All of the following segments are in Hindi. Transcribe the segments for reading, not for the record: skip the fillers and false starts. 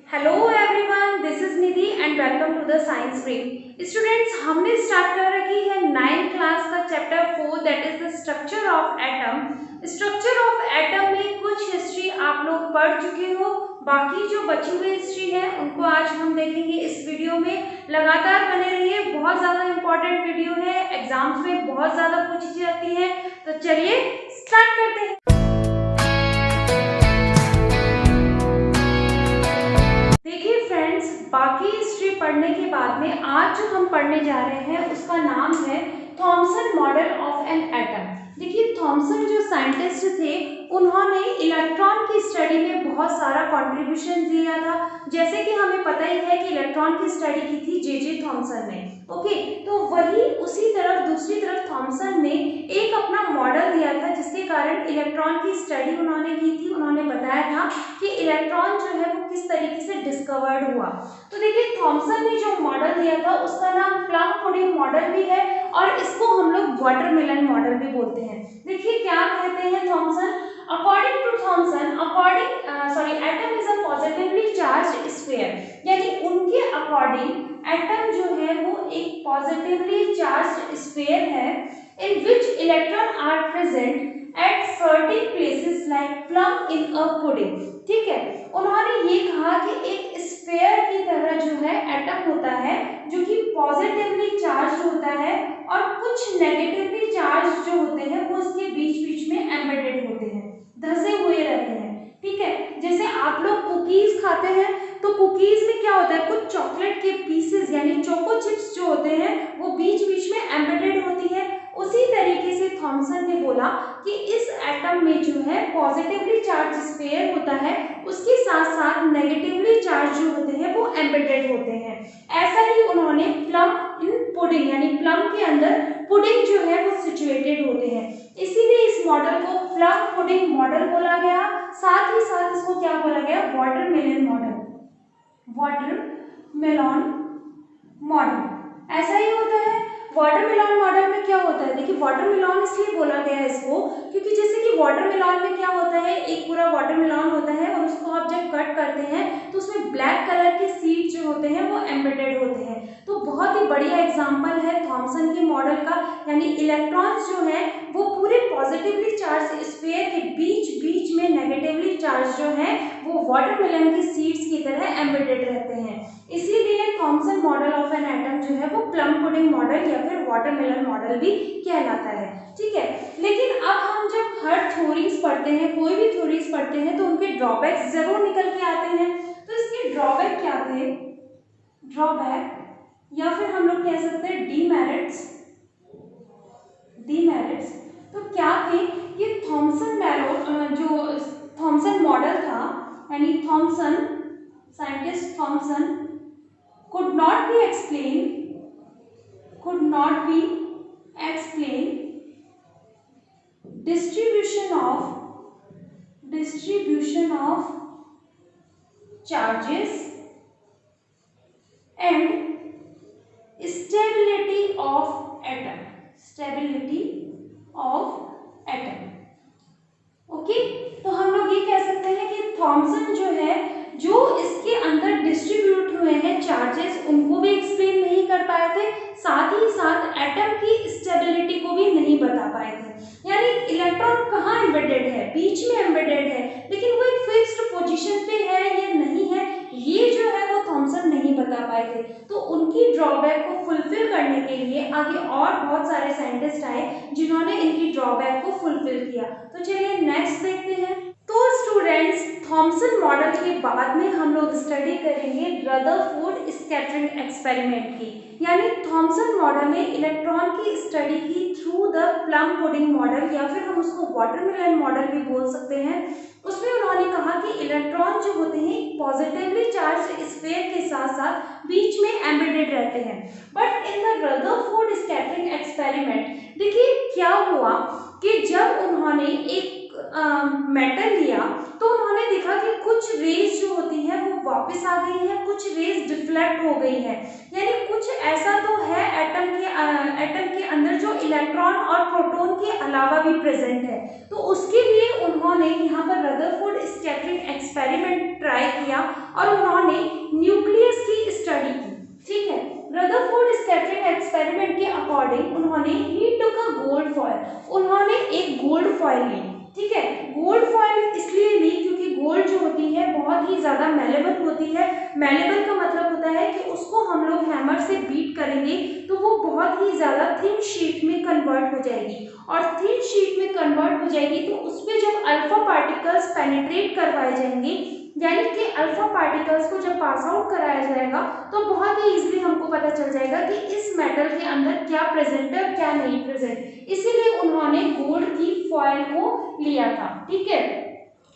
Hello everyone, this is Nidhi and welcome to the science stream. Students, हमने स्टार्ट कर रखी है 9th क्लास का chapter 4 that is the structure of atom. Structure of atom में कुछ हिस्ट्री आप लोग पढ़ चुके हो, बाकी जो बची हुई हिस्ट्री है उनको आज हम देखेंगे इस वीडियो में। लगातार बने रहिए, बहुत ज़्यादा इंपॉर्टेंट वीडियो है, एग्जाम्स में बहुत ज़्यादा पूछी जाती है। तो चलिए स्टार्ट करते हैं। बाकी हिस्ट्री पढ़ने के बाद में आज जो हम पढ़ने जा रहे हैं उसका नाम है Thompson model of an atom. देखिए, थॉमसन जो साइंटिस्ट थे उन्होंने इलेक्ट्रॉन की स्टडी में बहुत सारा कंट्रीब्यूशन दिया था। जैसे कि हमें पता ही है कि इलेक्ट्रॉन की स्टडी की थी जे थॉमसन ने। ओके, तो वही उसी तरफ दूसरी तरफ थॉमसन ने एक अपना मॉडल दिया था जिसके कारण इलेक्ट्रॉन की स्टडी उन्होंने की थी। उन्होंने बताया था कि इलेक्ट्रॉन जो है वो किस तरीके से डिस्कवर्ड हुआ। तो देखिए, थॉमसन ने जो मॉडल दिया था उसका नाम प्लम पुडिंग मॉडल भी है और इसको हम लोग वाटरमेलन मॉडल भी बोलते हैं। देखिए क्या कहते हैं Thomson. According to Thomson, atom is a positively charged sphere. यानी उनके अकॉर्डिंग एटम जो है वो एक पॉजिटिवली चार्ज्ड स्फीयर है in which electron are present at certain places like plum in a pudding. ठीक है, उन्होंने ये कहा कि एक स्फीयर की तरह जो है एटम होता है जो कि पॉजिटिवली चार्ज होता है और कुछ नेगेटिवली चार्ज जो होते हैं वो इसके बीच बीच में एम्बेडेड होते हैं, धसे हुए रहते हैं। ठीक है, जैसे आप लोग कुकीज खाते हैं तो कुकीज में क्या होता है, कुछ चॉकलेट के पीसेस यानी चोको चिप्स जो होते हैं वो बीच बीच में एम्बेडेड होती है। उसी तरीके से थॉमसन ने बोला कि इस एटम में जो है पॉजिटिवली चार्ज स्फीयर होता है, उसके साथ साथ नेगेटिवली चार्ज जो होते हैं वो एम्बेडेड होते हैं। ऐसा ही उन्होंने प्लम इन पुडिंग यानी प्लम के अंदर पुडिंग जो है वो सिचुएटेड होते हैं, इसीलिए इस मॉडल को प्लम पुडिंग मॉडल बोला गया। साथ ही साथ इसको क्या बोला गया, वाटरमेलन मॉडल, वाटरमेलन मॉडल। ऐसा ही होता है। वाटरमेलन मॉडल में क्या होता है, देखिए वाटरमेलन इसलिए बोला गया है इसको क्योंकि जैसे कि वाटरमेलन में क्या होता है, एक पूरा वाटरमेलन होता है और उसको आप जब कट करते हैं तो उसमें ब्लैक कलर के सीड जो होते हैं वो एम्बेडेड होते हैं। तो बहुत ही बढ़िया एग्जांपल है थॉमसन के मॉडल का, यानी इलेक्ट्रॉन्स जो है वो पूरे पॉजिटिवली चार्ज स्फीयर के बीच बीच में नेगेटिवली चार्ज जो है वो वाटरमेलन की सीड्स की तरह एम्बेडेड रहते हैं। इसीलिए Thompson model of an atom जो है वो प्लम पुडिंग मॉडल या फिर वाटरमेलन मॉडल भी कहलाता है। ठीक है, लेकिन अब हम जब हर थ्योरीज पढ़ते हैं, कोई भी थ्योरीज पढ़ते हैं तो उनके ड्रॉबैक्स जरूर निकल के आते हैं। तो इसके ड्रॉबैक क्या थे, ड्रॉबैक या फिर हम लोग कह सकते हैं डीमेरिट्स। डीमेरिट्स तो क्या थे, ये थॉमसन मॉडल था, यानी Thomson scientist Thomson could not be explain distribution of charges and stability of atom। Okay, तो हम लोग ये कह सकते हैं कि थॉमसन जो है जो इसके अंदर डिस्ट्रीब्यूट हुए हैं चार्जेस उनको भी एक्सप्लेन नहीं कर पाए थे, साथ ही साथ एटम की स्टेबिलिटी को भी नहीं बता पाए थे। यानी इलेक्ट्रॉन कहाँ एम्बेडेड है, बीच में एम्बेडेड है, लेकिन वो एक फिक्स्ड पोजीशन पे है या नहीं है ये जो है वो थॉमसन नहीं बता पाए थे। तो उनकी ड्रॉबैक को फुलफिल करने के लिए आगे और बहुत सारे साइंटिस्ट आए जिन्होंने इनकी ड्रॉबैक को फुलफिल किया। तो चलिए नेक्स्ट देखते हैं। तो स्टूडेंट्स, थॉमसन मॉडल के बाद में हम लोग स्टडी करेंगे रदरफोर्ड स्कैटरिंग एक्सपेरिमेंट की, यानी थॉमसन मॉडल ने इलेक्ट्रॉन की स्टडी की through the plum pudding model या फिर हम उसको वाटरमेलन मॉडल भी बोल सकते हैं। उसमें उन्होंने कहा कि इलेक्ट्रॉन जो होते हैं पॉजिटिवली चार्ज स्फीयर के साथ साथ बीच में एम्बेडेड रहते हैं। But in the Rutherford scattering experiment देखिए क्या हुआ कि जब उन्होंने एक मेटल लिया तो उन्होंने देखा कि कुछ रेज जो होती है वो वापस आ गई है, कुछ रेज डिफ्लेक्ट हो गई है। यानी कुछ ऐसा तो है एटम के अंदर जो इलेक्ट्रॉन और प्रोटॉन के अलावा भी प्रेजेंट है। तो उसके लिए उन्होंने यहाँ पर रदरफोर्ड स्कैटरिंग एक्सपेरिमेंट ट्राई किया और उन्होंने ज़्यादा मेलेबल होती है। मेलेबल का मतलब होता है कि उसको हम लोग हैमर से बीट करेंगे तो वो बहुत ही ज़्यादा थिन शीट में कन्वर्ट हो जाएगी, और थिन शीट में कन्वर्ट हो जाएगी तो उस पर जब अल्फा पार्टिकल्स पेनिट्रेट करवाए जाएंगे, यानी कि अल्फा पार्टिकल्स को जब पास आउट कराया जाएगा तो बहुत ही इजीली हमको पता चल जाएगा कि इस मेटल के अंदर क्या प्रेजेंट है और क्या नहीं प्रेजेंट। इसीलिए उन्होंने गोल्ड की फॉइल को लिया था, ठीक है।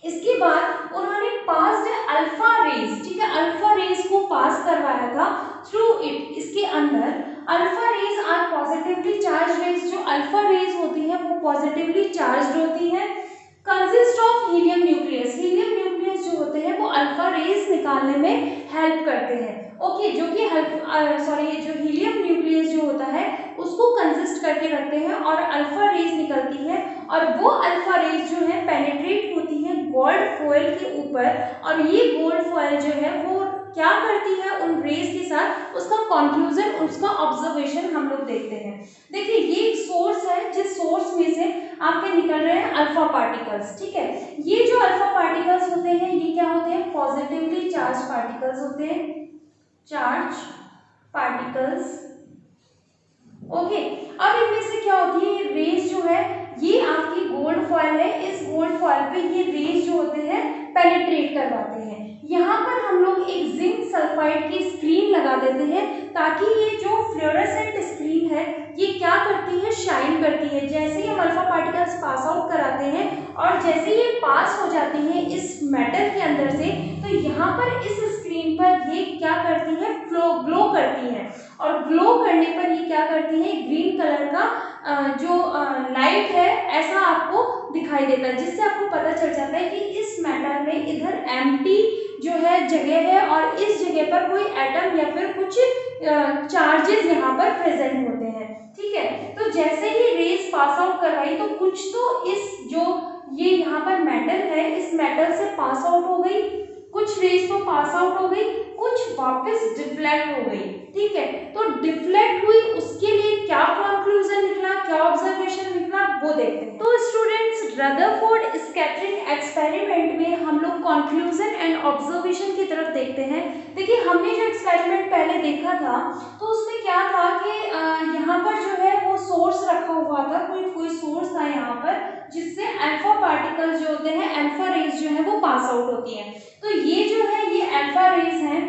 इसके बाद उन्होंने पास्ड अल्फा रेज, ठीक है, अल्फा रेज को पास करवाया था थ्रू इट। इसके अंदर alpha rays are positively charge rays, जो अल्फा रेज होती है वो पॉजिटिवली चार्ज होती है। Consist of helium nucleus, helium nucleus जो होते हैं वो अल्फा रेज निकालने में हेल्प करते हैं। ओके, जो कि जो हीलियम न्यूक्लियस जो होता है उसको कंसिस्ट करके रखते हैं और अल्फा रेज निकलती है, और वो अल्फा रेज जो है पेनिट्रेट होती है गोल्ड फॉइल के ऊपर, और ये गोल्ड फॉइल जो है वो क्या करती है उन रेज के साथ, उसका कंक्लूजन, उसका ऑब्जर्वेशन हम लोग देखते हैं। देखिए ये एक सोर्स है जिस सोर्स में से आपके निकल रहे हैं अल्फा पार्टिकल्स, ठीक है। ये जो अल्फा पार्टिकल्स होते हैं ये क्या होते हैं, पॉजिटिवली चार्ज पार्टिकल्स होते हैं, चार्ज पार्टिकल्स। ओके, अब इनमें से क्या होती है, ये रेज जो है ये आपकी गोल्ड फॉइल है, इस गोल्ड फॉइल पे ये रेज जो होते हैं पेनिट्रेट करवाते हैं। यहाँ पर हम लोग एक जिंक सल्फाइड की स्क्रीन लगा देते हैं ताकि ये जो फ्लोरोसेंट स्क्रीन है ये क्या करती है, शाइन करती है। जैसे ही हम अल्फा पार्टिकल्स पास आउट कराते हैं और जैसे ये पास हो जाती हैं इस मेटल के अंदर से, तो यहाँ पर इस स्क्रीन पर ये क्या करती है, ग्लो करती है, और ग्लो करने पर ये क्या करती है, ग्रीन कलर का जो लाइट है ऐसा आपको दिखाई देता है, जिससे आपको पता चल जाता है कि इस मेटल में इधर एम्प्टी जो है जगह है और इस जगह पर कोई एटम या फिर कुछ चार्जेस यहाँ पर प्रेजेंट होते हैं, ठीक है। तो जैसे ही रेज पास आउट करवाई तो कुछ तो इस जो ये यहाँ पर मेटल है इस मेटल से पास आउट हो गई, कुछ रेज तो पास आउट हो गई, कुछ वापस डिफ्लेक्ट हो गई, ठीक है। तो डिफ्लेक्ट हुई उसके लिए क्या कंक्लूजन निकला, क्या ऑब्जर्वेशन निकला वो देखते हैं। तो स्टूडेंट्स रदरफोर्ड स्कैटरिंग एक्सपेरिमेंट में हम लोग कंक्लूजन एंड ऑब्जर्वेशन की तरफ देखते हैं। देखिए हमने जो एक्सपेरिमेंट पहले देखा था तो उसमें क्या था कि यहाँ पर जो है वो सोर्स रखा हुआ था, कोई सोर्स था यहाँ पर जिससे अल्फा पार्टिकल्स जो होते हैं, अल्फा रेज जो है वो पास आउट होती है। तो ये जो है ये अल्फा रेज हैं,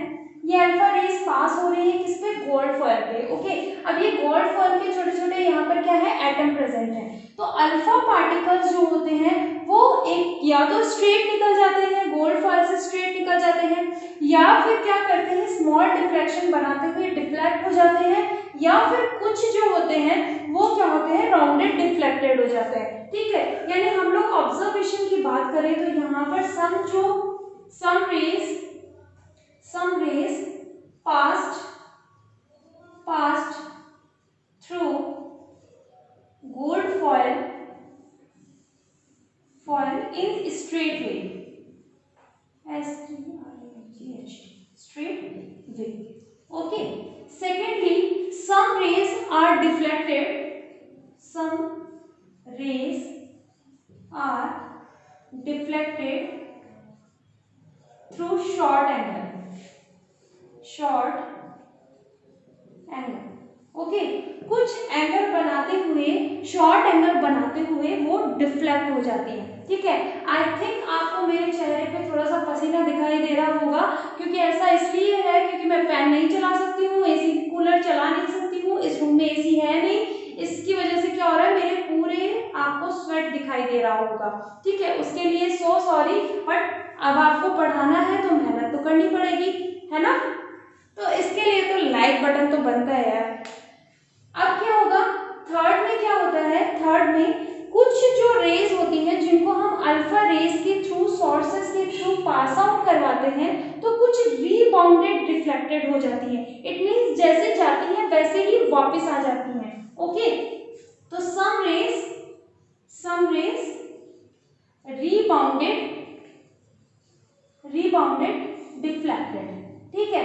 ये अल्फा रेज पास हो रही है किस पे, गोल्ड फॉइल पे। ओके, अब ये गोल्ड फॉइल के छोटे छोटे यहाँ पर क्या है, एटम प्रेजेंट है। तो अल्फा पार्टिकल्स जो होते हैं वो एक या तो स्ट्रेट निकल जाते हैं, गोल्ड फॉइल से स्ट्रेट निकल जाते हैं, या फिर क्या करते हैं स्मॉल डिफ्लेक्शन बनाते हुए डिफ्लेक्ट हो जाते हैं, या फिर कुछ जो होते हैं वो क्या होते हैं, राउंडेड डिफ्लेक्टेड हो जाते हैं, ठीक है। यानी हम लोग ऑब्जर्वेशन की बात करें तो यहाँ पर some rays passed through gold foil in straight way, straight way. Okay, secondly some rays are deflected through short angle. Okay, कुछ एंगल बनाते हुए, शॉर्ट एंगल बनाते हुए वो डिफ्लेक्ट हो जाती है, ठीक है। आई थिंक आपको मेरे चेहरे पे थोड़ा सा पसीना दिखाई दे रहा होगा, क्योंकि ऐसा इसलिए है क्योंकि मैं फैन नहीं चला सकती हूँ, एसी कूलर चला नहीं सकती हूँ, इस रूम में एसी है नहीं, इसकी वजह से क्या हो रहा है, मेरे पूरे आपको स्वेट दिखाई दे रहा होगा, ठीक है। उसके लिए सो सॉरी, बट अब आपको पढ़ाना है तो मेहनत तो करनी पड़ेगी, है ना। तो इसके लिए तो लाइक बटन तो बनता है यार। अब क्या होगा, थर्ड में क्या होता है, थर्ड में कुछ जो रेज होती हैं जिनको हम अल्फा रेज के थ्रू, सोर्सेस के थ्रू पास आउट करवाते हैं, तो कुछ रीबाउंडेड रिफ्लेक्टेड हो जाती है। इट मींस जैसे जाती हैं वैसे ही वापस आ जाती हैं। ओके, तो सम रेज रीबाउंडेड डिफ्लेक्टेड, ठीक है।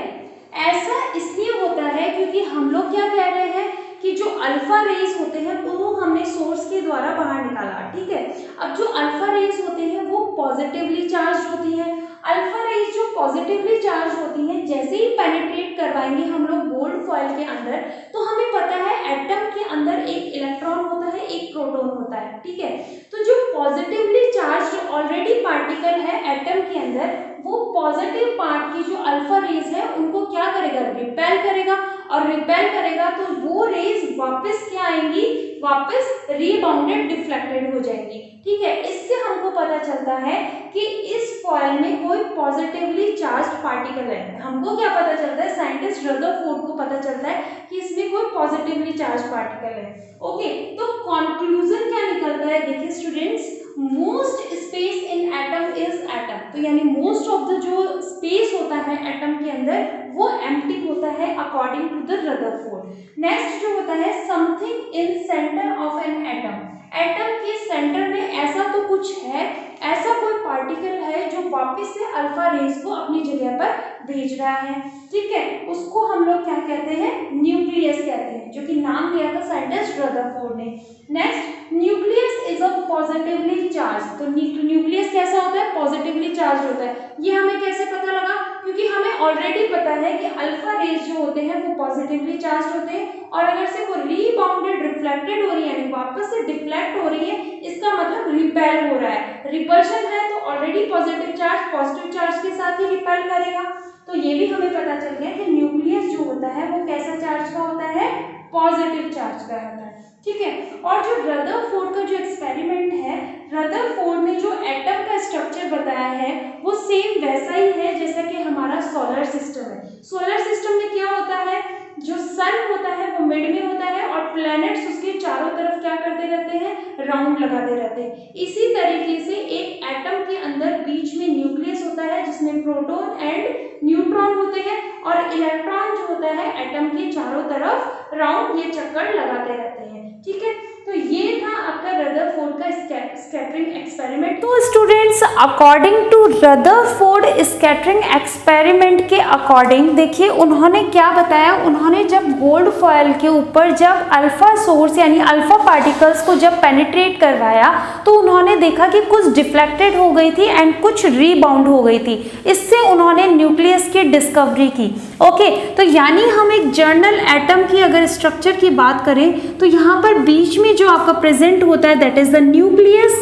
ऐसा इसलिए होता है क्योंकि हम लोग क्या कह रहे हैं कि जो अल्फा रेज होते हैं वो हमने सोर्स के द्वारा बाहर निकाला, ठीक है। अब जो अल्फा रेज होते हैं वो पॉजिटिवली चार्ज होती हैं। अल्फा रेज जो पॉजिटिवली चार्ज होती हैं जैसे ही पेनिट्रेट करवाएंगे हम लोग गोल्ड फॉइल के अंदर, तो हमें पता है एटम के अंदर एक इलेक्ट्रॉन होता है, एक प्रोटॉन होता है, ठीक है। तो जो पॉजिटिवली चार्ज ऑलरेडी पार्टिकल है एटम के अंदर, वो पॉजिटिव पार्ट की जो अल्फा रेज है उनको क्या करेगा, रिपेल करेगा, और रिपेल करेगा तो वो रेज वापस क्या आएंगी, वापस रीबाउंडेड डिफ्लेक्टेड हो जाएंगी, ठीक है। इससे हमको पता चलता है कि इस फॉइल में कोई पॉजिटिवली चार्ज पार्टिकल है। हमको क्या पता चलता है, साइंटिस्ट रदरफोर्ड को पता चलता है कि इसमें कोई पॉजिटिवली चार्ज पार्टिकल है। ओके, तो कंक्लूजन क्या निकलता है, देखिए students, most space in atom is atom, तो यानी मोस्ट ऑफ द जो स्पेस होता है एटम के अंदर वो एम्प्टी होता है according to the Rutherford. Next जो होता है, something in centre of an atom, atom के सेंटर में ऐसा तो कुछ है, ऐसा कोई पार्टिकल है जो वापस से अल्फा रेज को अपनी जगह पर भेज रहा है, ठीक है। उसको हम लोग क्या कहते हैं, न्यूक्लियस कहते हैं, जो कि नाम दिया था साइंटिस्ट रदरफोर्ड ने। Next, nucleus is a positively charge, तो न्यूक्लियस कैसा होता है, पॉजिटिवली चार्ज होता है। ये हमें कैसे पता लगा, क्योंकि हमें ऑलरेडी पता है कि अल्फा रेज जो होते हैं वो पॉजिटिवली चार्ज होते हैं, और अगर से वो रीबाउंडेड रिफ्लेक्टेड हो रही है यानी वापस से डिफ्लेक्ट हो रही है, इसका मतलब रिपेल हो रहा है। रिपल्शन है तो already positive charge positive charge के साथ ही रिपेल करेगा, तो ये भी हमें पता चल गया कि न्यूक्लियस जो होता है वो कैसा चार्ज का होता है, पॉजिटिव चार्ज का होता है, ठीक है। और जो रदरफोर्ड का जो एक्सपेरिमेंट है, रदरफोर्ड ने जो एटम का स्ट्रक्चर बताया है वो सेम वैसा ही है जैसा कि हमारा सोलर सिस्टम है। सोलर सिस्टम में क्या होता है, जो सन होता है वो मिड में होता है और प्लैनेट्स उसके चारों तरफ क्या करते रहते हैं, राउंड लगाते रहते हैं। इसी तरीके से एक एटम के अंदर बीच में न्यूक्लियस होता है जिसमें प्रोटॉन एंड न्यूट्रॉन होते हैं, और इलेक्ट्रॉन जो होता है एटम के चारों तरफ राउंड ये चक्कर लगाते रहते हैं, ठीक है। तो ये था आपका रदरफोर्ड का स्कैटरिंग एक्सपेरिमेंट। तो students, according to Rutherford scattering experiment के अकॉर्डिंग देखिए उन्होंने क्या बताया, उन्होंने जब गोल्ड फॉयल के ऊपर जब अल्फा सोर्स यानी अल्फा पार्टिकल्स को जब पेनिट्रेट करवाया तो उन्होंने देखा कि कुछ डिफ्लेक्टेड हो गई थी एंड कुछ रीबाउंड हो गई थी। इससे उन्होंने न्यूक्लियस की डिस्कवरी की। ओके, तो यानी हम एक जर्नल एटम की अगर स्ट्रक्चर की बात करें तो यहाँ पर बीच में जो आपका प्रेजेंट होता है दैट इज द न्यूक्लियस,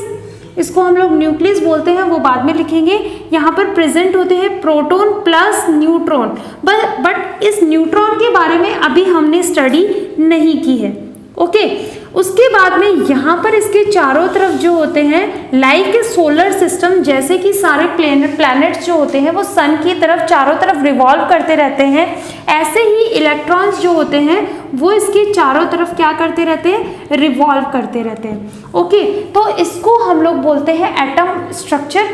इसको हम लोग न्यूक्लियस बोलते हैं, वो बाद में लिखेंगे। यहाँ पर प्रेजेंट होते हैं प्रोटॉन प्लस न्यूट्रॉन, बट इस न्यूट्रॉन के बारे में अभी हमने स्टडी नहीं की है। ओके, उसके बाद में यहाँ पर इसके चारों तरफ जो होते हैं लाइक सोलर सिस्टम, जैसे कि सारे प्लैनेट्स जो होते हैं वो सन की तरफ चारों तरफ रिवॉल्व करते रहते हैं, ऐसे ही इलेक्ट्रॉन्स जो होते हैं वो इसके चारों तरफ क्या करते रहते हैं, रिवॉल्व करते रहते हैं। ओके, तो इसको हम लोग बोलते हैं एटम स्ट्रक्चर।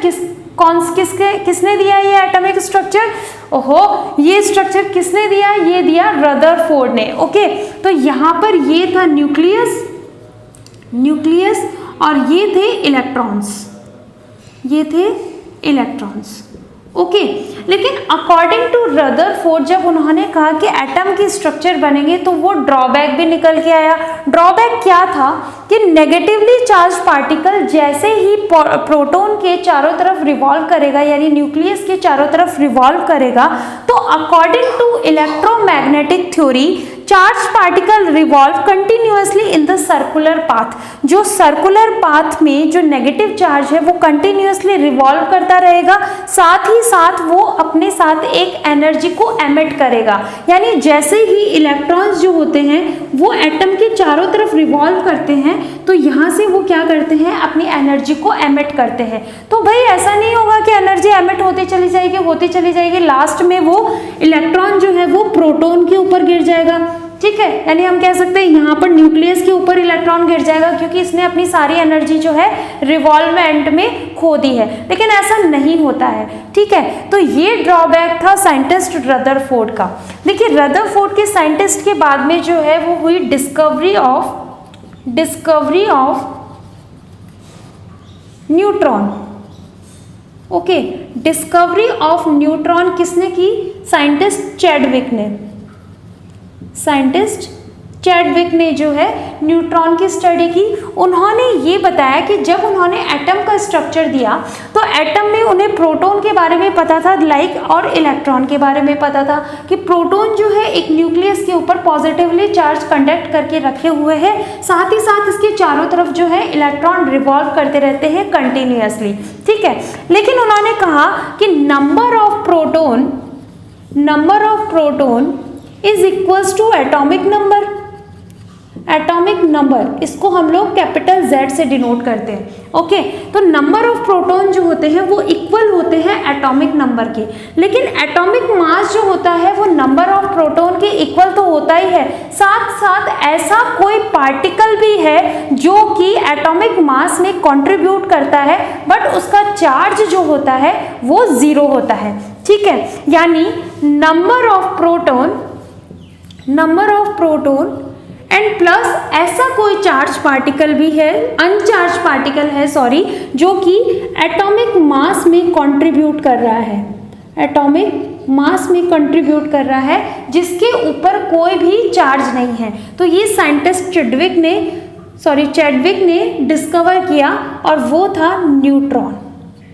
किसने दिया ये एटॉमिक स्ट्रक्चर, ओहो, ये स्ट्रक्चर किसने दिया, ये दिया रदरफोर्ड ने। ओके, तो यहाँ पर ये था न्यूक्लियस और ये थे इलेक्ट्रॉन्स, ओके। लेकिन अकॉर्डिंग टू रदरफोर्ड जब उन्होंने कहा कि एटम की स्ट्रक्चर बनेंगे तो वो ड्रॉबैक भी निकल के आया। ड्रॉबैक क्या था कि नेगेटिवली चार्ज पार्टिकल जैसे ही प्रोटॉन के चारों तरफ रिवॉल्व करेगा यानी न्यूक्लियस के चारों तरफ रिवॉल्व करेगा तो according to electromagnetic theory charge particle revolve continuously in the circular path. जो सर्कुलर पाथ में जो नेगेटिव चार्ज है वो कंटिन्यूअसली रिवॉल्व करता रहेगा, साथ ही साथ वो अपने साथ एक एनर्जी को एमिट करेगा। यानी जैसे ही इलेक्ट्रॉन्स जो होते हैं वो एटम के चारों तरफ रिवॉल्व करते हैं तो यहाँ से वो क्या करते हैं, अपनी एनर्जी को एमिट करते हैं। तो भाई ऐसा नहीं होगा कि एनर्जी एमिट होती चली जाएगी, लास्ट में वो इलेक्ट्रॉन जो है वो प्रोटॉन के ऊपर गिर जाएगा, ठीक है। यानी हम कह सकते हैं यहाँ पर न्यूक्लियस के ऊपर इलेक्ट्रॉन गिर जाएगा क्योंकि इसने अपनी सारी एनर्जी जो है रिवॉल्वमेंट में खो दी है, लेकिन ऐसा नहीं होता है, ठीक है। तो ये ड्रॉबैक था साइंटिस्ट रदरफोर्ड का। देखिए रदरफोर्ड के साइंटिस्ट के बाद में जो है वो हुई discovery of neutron. Okay, discovery of neutron किसने की, साइंटिस्ट चैडविक ने जो है न्यूट्रॉन की स्टडी की। उन्होंने ये बताया कि जब उन्होंने एटम का स्ट्रक्चर दिया तो एटम में उन्हें प्रोटॉन के बारे में पता था और इलेक्ट्रॉन के बारे में पता था कि प्रोटॉन जो है एक न्यूक्लियस के ऊपर पॉजिटिवली चार्ज कंडक्ट करके रखे हुए है, साथ ही साथ इसके चारों तरफ जो है इलेक्ट्रॉन रिवॉल्व करते रहते हैं कंटिन्यूअसली, ठीक है। लेकिन उन्होंने कहा कि number of proton is equals to atomic number. Atomic number इसको हम लोग कैपिटल Z से डिनोट करते हैं, ओके। तो नंबर ऑफ प्रोटॉन जो होते हैं वो इक्वल होते हैं एटॉमिक नंबर के, लेकिन एटॉमिक मास जो होता है वो नंबर ऑफ प्रोटॉन के इक्वल तो होता ही है, साथ साथ ऐसा कोई पार्टिकल भी है जो कि एटॉमिक मास में कंट्रीब्यूट करता है बट उसका चार्ज जो होता है वो 0 होता है, ठीक है। यानी number of proton and plus ऐसा कोई चार्ज पार्टिकल भी है, अनचार्ज पार्टिकल है सॉरी, जो कि एटॉमिक मास में कंट्रीब्यूट कर रहा है, एटॉमिक मास में कंट्रीब्यूट कर रहा है जिसके ऊपर कोई भी चार्ज नहीं है। तो ये साइंटिस्ट चैडविक ने डिस्कवर किया और वो था neutron,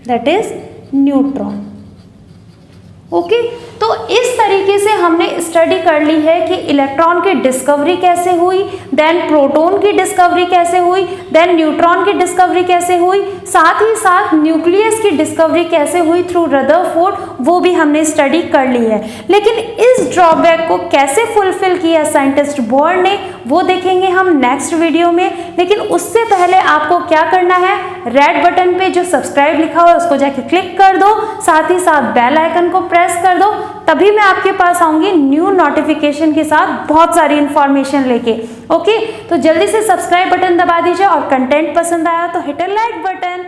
that is neutron, okay. तो इस तरीके से हमने स्टडी कर ली है कि इलेक्ट्रॉन की डिस्कवरी कैसे हुई, देन प्रोटॉन की डिस्कवरी कैसे हुई, देन न्यूट्रॉन की डिस्कवरी कैसे हुई, साथ ही साथ न्यूक्लियस की डिस्कवरी कैसे हुई थ्रू रदरफोर्ड, वो भी हमने स्टडी कर ली है। लेकिन इस ड्रॉबैक को कैसे फुलफिल किया साइंटिस्ट बोर ने वो देखेंगे हम नेक्स्ट वीडियो में। लेकिन उससे पहले आपको क्या करना है, रेड बटन पे जो सब्सक्राइब लिखा हुआ है उसको जाके क्लिक कर दो, साथ ही साथ बेल आइकन को प्रेस कर दो, तभी मैं आपके पास आऊंगी न्यू नोटिफिकेशन के साथ बहुत सारी इंफॉर्मेशन लेके, ओके। तो जल्दी से सब्सक्राइब बटन दबा दीजिए और कंटेंट पसंद आया तो हिट अ लाइक बटन।